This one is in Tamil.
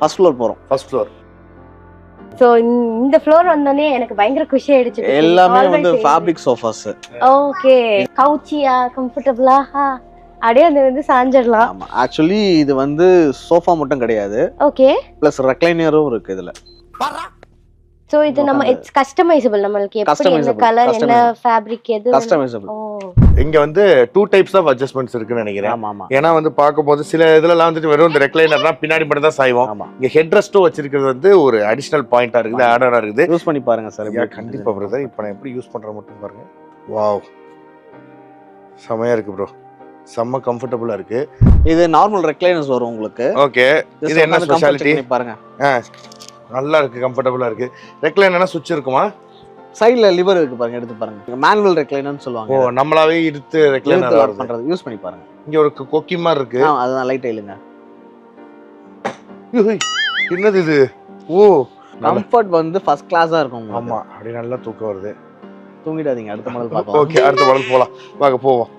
ஃபர்ஸ்ட் ஃப்ளோர் போறோம். First floor. சோ இந்த ஃப்ளோர் வந்தோனே எனக்கு பயங்கர குஷி ஆயிடுச்சு. எல்லாமே வந்து ஃபேப்ரிக் சோஃபாஸ். ஓகே. கவுச்சியா கம்ஃபர்ட்டபிளா அப்படியே வந்து சாஞ்சிடலாம். ஆமா, ஆக்சுவலி இது வந்து சோஃபா மட்டும் கிடையாது. ஓகே. பிளஸ் ரெக்லைனரும் இருக்கு இதுல. சோ இது நம்ம இட்ஸ் கஸ்டமைசபிள். நமக்கு எப்படி என்ன கலர் என்ன ஃபேப்ரிக் எது கஸ்டமைசபிள். இங்க வந்து 2 டைப்ஸ் ஆஃப் அட்ஜஸ்ட்மென்ட்ஸ் இருக்குன்னு நினைக்கிறேன். ஆமா ஆமா. ஏன்னா வந்து பாக்கும்போது சில இதுலலாம் வந்துட்டு வெறும் இந்த ரெக்லைனர்னா பின்னாடி மட்டும் தான் சாய்வோம். இங்க ஹெட் ரெஸ்ட்டும் வச்சிருக்கிறது வந்து ஒரு அடிஷனல் பாயிண்டா இருக்குது, ஆடரா இருக்குது. யூஸ் பண்ணி பாருங்க சார். கண்டிப்பா பிரதர். இப்போ நான் எப்படி யூஸ் பண்ற மட்டும் பாருங்க. வாவ், செமையா இருக்கு ப்ரோ. செம்ம கம்ஃபர்ட்டபிளா இருக்கு. இது நார்மல் ரெக்லைனர்ஸ் வரும் உங்களுக்கு. ஓகே. இது என்ன ஸ்பெஷாலிட்டி பாருங்க. நல்லா இருக்கு, கம்ஃபர்ட்டபிளா இருக்கு. ரெக்லைனர்னா சுவிட்ச் இருக்குமா? சைடுல லிவர் இருக்கு பாருங்க, எடுத்து பாருங்க. மேனுவல் ரெக்லைனர்னு சொல்லுவாங்க. ஓ, நம்மளாவே எடுத்து ரெக்லைனர் பண்றது. யூஸ் பண்ணி பாருங்க. இங்க ஒரு கொக்கி மாதிரி இருக்கு. அதுதான் லைட் இல்லங்க. என்னது இது? ஓ, கம்ஃபர்ட் வந்து ஃபர்ஸ்ட் கிளாஸா இருக்கும். ஆமா, அப்படியே நல்லா தூக்கம் வருது. தூங்கிடாதீங்க, அடுத்த மாடல் பார்க்கலாம். ஓகே, அடுத்த மாடல் போலாம். வாங்க போவோம்.